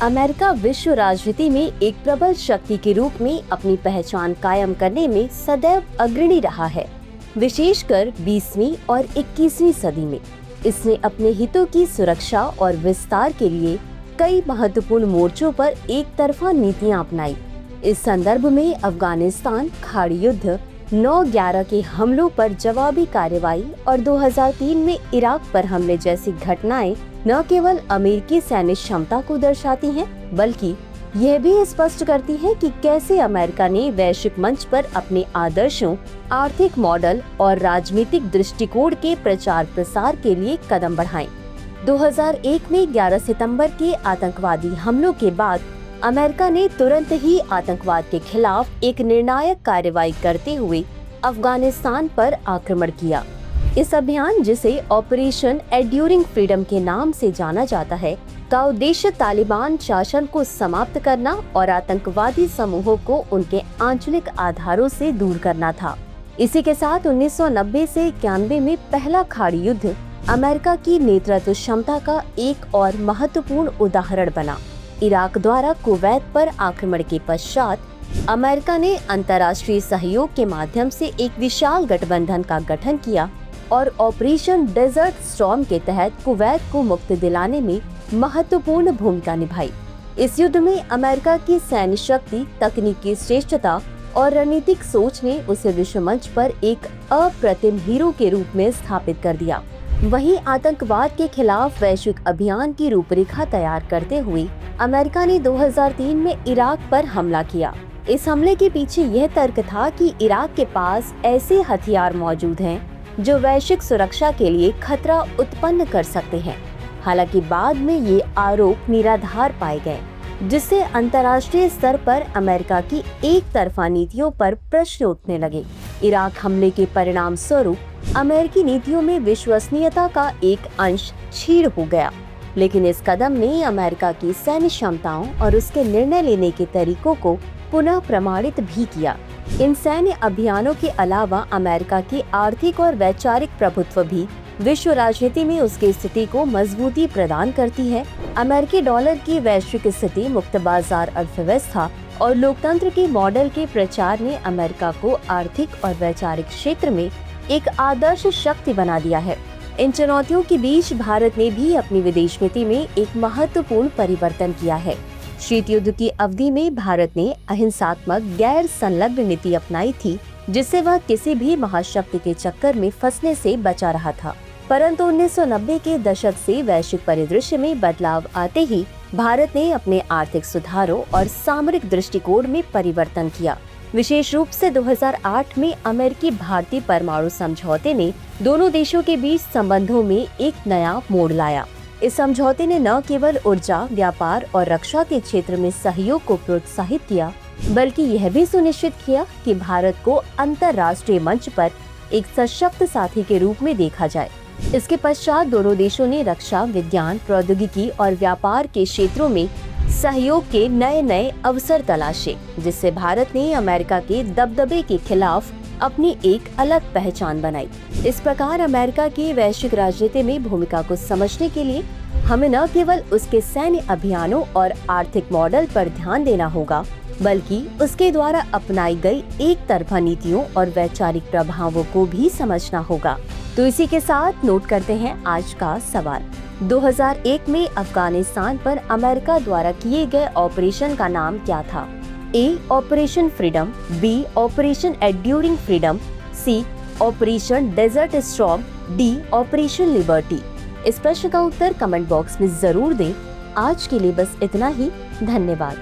America विश्व राजनीति में एक प्रबल शक्ति के रूप में अपनी पहचान कायम करने में सदैव अग्रणी रहा है। विशेषकर 20वीं और 21वीं सदी में इसने अपने हितों की सुरक्षा और विस्तार के लिए कई महत्वपूर्ण मोर्चों पर एक तरफा नीतियां अपनाई। इस संदर्भ में अफगानिस्तान खाड़ी युद्ध, 9/11 के हमलों पर जवाबी कार्रवाई और 2003 में इराक पर हमले जैसी घटनाएं न केवल अमेरिकी सैन्य क्षमता को दर्शाती हैं, बल्कि यह भी स्पष्ट करती हैं कि कैसे अमेरिका ने वैश्विक मंच पर अपने आदर्शों, आर्थिक मॉडल और राजनीतिक दृष्टिकोण के प्रचार प्रसार के लिए कदम बढ़ाए। 2001 में 11 सितंबर के आतंकवादी हमलों के बाद अमेरिका ने तुरंत ही आतंकवाद के खिलाफ एक निर्णायक कार्रवाई करते हुए अफगानिस्तान पर आक्रमण किया। इस अभियान, जिसे ऑपरेशन एंड्यूरिंग फ्रीडम के नाम से जाना जाता है, का उद्देश्य तालिबान शासन को समाप्त करना और आतंकवादी समूहों को उनके आंचलिक आधारों से दूर करना था। इसी के साथ 1990 से 91 में पहला खाड़ी युद्ध अमेरिका की नेतृत्व क्षमता का एक और महत्वपूर्ण उदाहरण बना। इराक द्वारा कुवैत पर आक्रमण के पश्चात अमेरिका ने अंतर्राष्ट्रीय सहयोग के माध्यम से एक विशाल गठबंधन का गठन किया और ऑपरेशन डेजर्ट स्टॉर्म के तहत कुवैत को मुक्ति दिलाने में महत्वपूर्ण भूमिका निभाई। इस युद्ध में अमेरिका की सैन्य शक्ति, तकनीकी श्रेष्ठता और रणनीतिक सोच ने उसे विश्व मंच पर एक अप्रतिम हीरो के रूप में स्थापित कर दिया। वहीं आतंकवाद के खिलाफ वैश्विक अभियान की रूपरेखा तैयार करते हुए अमेरिका ने 2003 में इराक पर हमला किया। इस हमले के पीछे यह तर्क था कि इराक के पास ऐसे हथियार मौजूद हैं जो वैश्विक सुरक्षा के लिए खतरा उत्पन्न कर सकते हैं। हालांकि बाद में ये आरोप निराधार पाए गए, जिससे अंतर्राष्ट्रीय स्तर पर अमेरिका की एक तरफा नीतियों पर प्रश्न उठने लगे। इराक हमले के परिणाम स्वरूप अमेरिकी नीतियों में विश्वसनीयता का एक अंश क्षीण हो गया, लेकिन इस कदम ने अमेरिका की सैन्य क्षमताओं और उसके निर्णय लेने के तरीकों को पुनः प्रमाणित भी किया। इन सैन्य अभियानों के अलावा अमेरिका की आर्थिक और वैचारिक प्रभुत्व भी विश्व राजनीति में उसकी स्थिति को मजबूती प्रदान करती है। अमेरिकी डॉलर की वैश्विक स्थिति, मुक्त बाजार अर्थव्यवस्था और लोकतंत्र के मॉडल के प्रचार ने अमेरिका को आर्थिक और वैचारिक क्षेत्र में एक आदर्श शक्ति बना दिया है। इन चुनौतियों के बीच भारत ने भी अपनी विदेश नीति में एक महत्वपूर्ण परिवर्तन किया है। शीत युद्ध की अवधि में भारत ने अहिंसात्मक, गैर संलग्न नीति अपनाई थी, जिससे वह किसी भी महाशक्ति के चक्कर में फंसने से बचा रहा था। परंतु 1990 के दशक से वैश्विक परिदृश्य में बदलाव आते ही भारत ने अपने आर्थिक सुधारों और सामरिक दृष्टिकोण में परिवर्तन किया। विशेष रूप से 2008 में अमेरिकी भारतीय परमाणु समझौते ने दोनों देशों के बीच संबंधों में एक नया मोड़ लाया। इस समझौते ने न केवल ऊर्जा, व्यापार और रक्षा के क्षेत्र में सहयोग को प्रोत्साहित किया, बल्कि यह भी सुनिश्चित किया कि भारत को अंतर्राष्ट्रीय मंच पर एक सशक्त साथी के रूप में देखा जाए। इसके पश्चात दोनों देशों ने रक्षा, विज्ञान, प्रौद्योगिकी और व्यापार के क्षेत्रों में सहयोग के नए नए अवसर तलाशे, जिससे भारत ने अमेरिका के दबदबे के खिलाफ अपनी एक अलग पहचान बनाई। इस प्रकार अमेरिका की वैश्विक राजनीति में भूमिका को समझने के लिए हमें न केवल उसके सैन्य अभियानों और आर्थिक मॉडल पर ध्यान देना होगा, बल्कि उसके द्वारा अपनाई गई एक तरफा नीतियों और वैचारिक प्रभावों को भी समझना होगा। तो इसी के साथ नोट करते हैं आज का सवाल। 2001 में अफगानिस्तान पर अमेरिका द्वारा किए गए ऑपरेशन का नाम क्या था? A. Operation freedom, B. Operation enduring freedom, C. Operation desert storm, D. Operation liberty. इस प्रश्न का उत्तर कमेंट बॉक्स में जरूर दें। आज के लिए बस इतना ही। धन्यवाद।